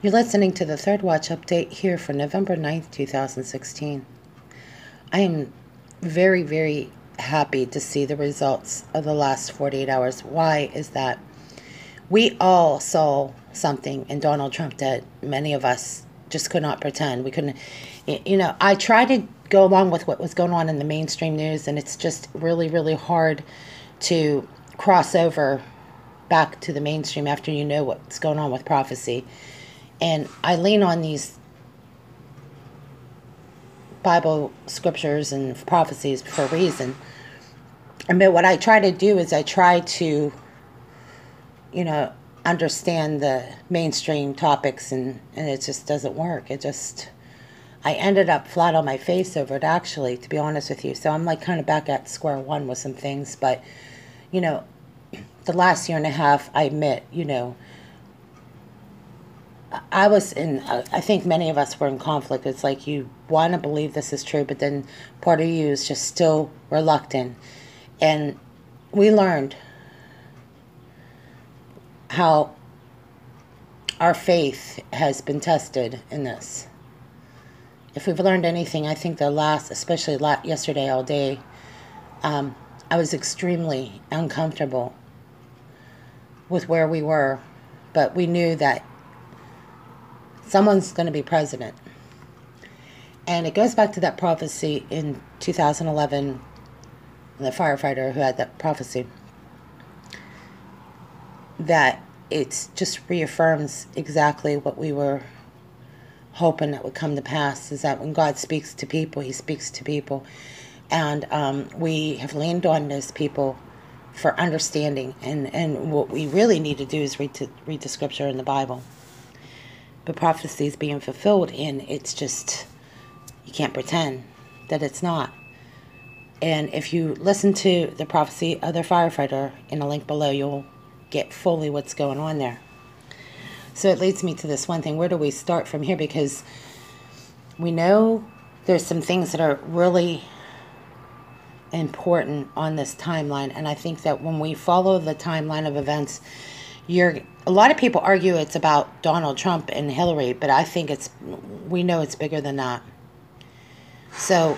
You're listening to the Third Watch update here for November 9th, 2016. I am very, very happy to see the results of the last 48 hours. Why is that? We all saw something in Donald Trump that many of us just could not pretend. We couldn't, I tried to go along with what was going on in the mainstream news, and it's just really, really hard to cross over back to the mainstream after you know what's going on with prophecy. And I lean on these Bible scriptures and prophecies for a reason. But what I try to do is I try to, understand the mainstream topics, and it just doesn't work. I ended up flat on my face over it, actually, to be honest with you. So I'm like kind of back at square one with some things. But, the last year and a half, I admit, I was in, I think many of us were in conflict. It's like you want to believe this is true, but then part of you is just still reluctant. And we learned how our faith has been tested in this. If we've learned anything, I think especially yesterday all day, I was extremely uncomfortable with where we were, but we knew that someone's going to be president. And it goes back to that prophecy in 2011, the firefighter who had that prophecy, that it just reaffirms exactly what we were hoping that would come to pass, is that when God speaks to people, he speaks to people. And we have leaned on those people for understanding. And what we really need to do is read the scripture in the Bible. But prophecy is being fulfilled, and it's just, you can't pretend that it's not. And if you listen to the prophecy of the firefighter in a link below, you'll get fully what's going on there. So it leads me to this one thing. Where do we start from here? Because we know there's some things that are really important on this timeline. And I think that when we follow the timeline of events, a lot of people argue it's about Donald Trump and Hillary, but I think we know it's bigger than that. So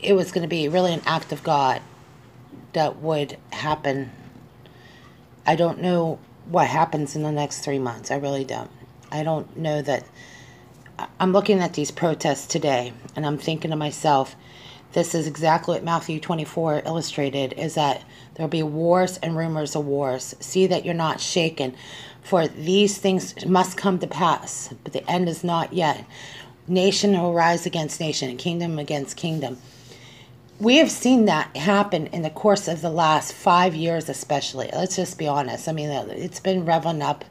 it was going to be really an act of God that would happen. I don't know what happens in the next 3 months. I really don't. I don't know that. I'm looking at these protests today, and I'm thinking to myself, this is exactly what Matthew 24 illustrated, is that there will be wars and rumors of wars. See that you're not shaken, for these things must come to pass, but the end is not yet. Nation will rise against nation, and kingdom against kingdom. We have seen that happen in the course of the last 5 years especially. Let's just be honest. I mean, it's been revving up.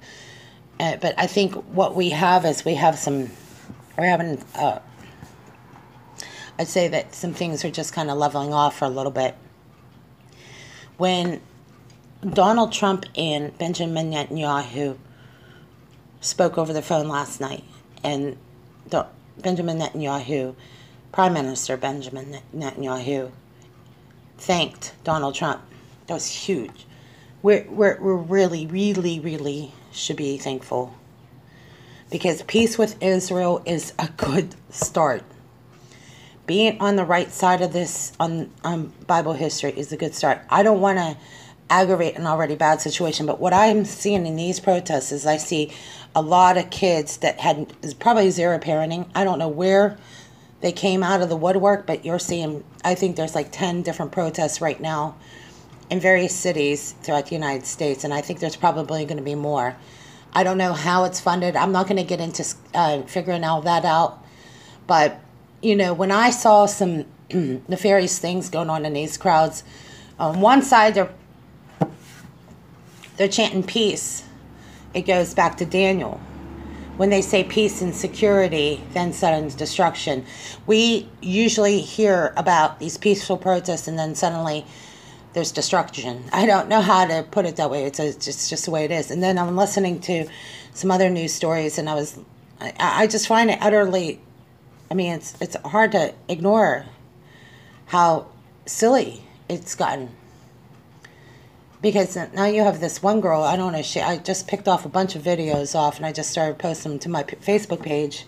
But I think what we have is I'd say that some things are just kind of leveling off for a little bit. When Donald Trump and Benjamin Netanyahu spoke over the phone last night, and Benjamin Netanyahu, Prime Minister Benjamin Netanyahu, thanked Donald Trump. That was huge. We're really, really, really should be thankful, because peace with Israel is a good start. Being on the right side of this on Bible history is a good start. I don't want to aggravate an already bad situation, but what I'm seeing in these protests is I see a lot of kids that had probably zero parenting. I don't know where they came out of the woodwork, but you're seeing, I think there's like 10 different protests right now in various cities throughout the United States, and I think there's probably going to be more. I don't know how it's funded. I'm not going to get into figuring all that out, but when I saw some nefarious things going on in these crowds, on one side they're chanting peace. It goes back to Daniel. When they say peace and security, then sudden destruction. We usually hear about these peaceful protests, and then suddenly there's destruction. I don't know how to put it that way. It's just the way it is. And then I'm listening to some other news stories, and I just find it utterly, it's hard to ignore how silly it's gotten. Because now you have this one girl, I don't know, I just picked off a bunch of videos off and I just started posting them to my Facebook page.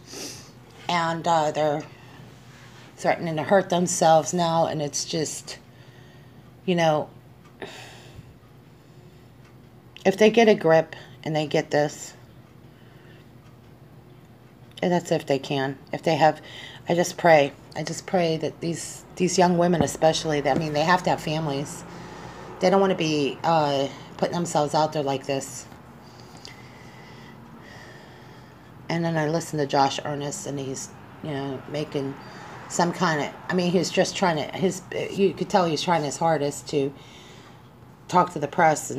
And they're threatening to hurt themselves now, and it's just, you know, if they get a grip and they get this, and that's if they can. If they have, I just pray that these young women especially, I mean, they have to have families. They don't want to be putting themselves out there like this. And then I listened to Josh Earnest, and he's, making some kind of, I mean, he's just trying to, you could tell he's trying his hardest to talk to the press,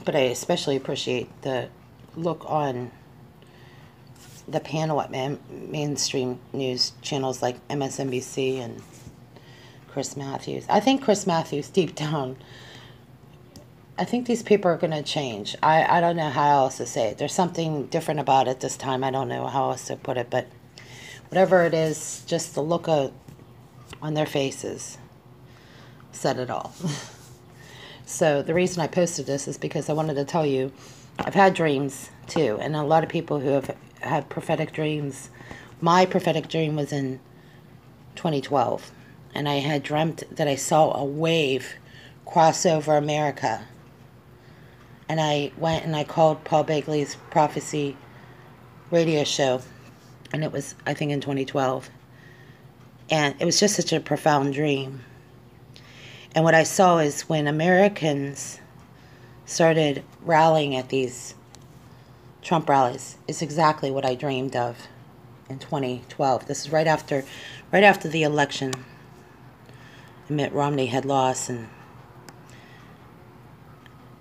but I especially appreciate the look on the panel at mainstream news channels like MSNBC and Chris Matthews. I think Chris Matthews, deep down, I think these people are going to change. I don't know how else to say it. There's something different about it this time. I don't know how else to put it, but whatever it is, just the look on their faces said it all. So the reason I posted this is because I wanted to tell you, I've had dreams too, and a lot of people who have had prophetic dreams. My prophetic dream was in 2012, and I had dreamt that I saw a wave cross over America. And I went and I called Paul Begley's prophecy radio show, and it was, I think, in 2012. And it was just such a profound dream. And what I saw is when Americans started rallying at these Trump rallies, is exactly what I dreamed of in 2012. This is right after the election. Mitt Romney had lost, and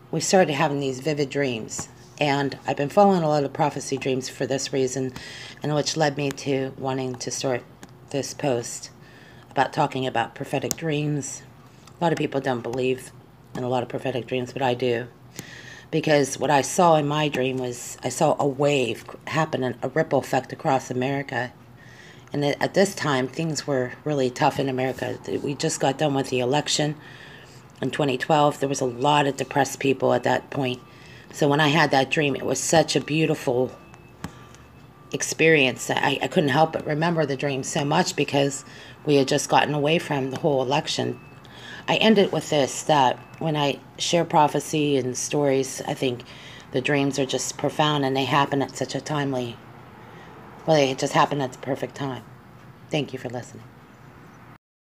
we started having these vivid dreams. And I've been following a lot of prophecy dreams for this reason, and which led me to wanting to start this post about talking about prophetic dreams. A lot of people don't believe in a lot of prophetic dreams, but I do. Because what I saw in my dream was, I saw a wave happen, a ripple effect across America. And at this time, things were really tough in America. We just got done with the election in 2012. There was a lot of depressed people at that point. So when I had that dream, it was such a beautiful experience. I couldn't help but remember the dream so much because we had just gotten away from the whole election. I ended with this, that when I share prophecy and stories, I think the dreams are just profound, and they happen at such a timely, well, they just happen at the perfect time. Thank you for listening.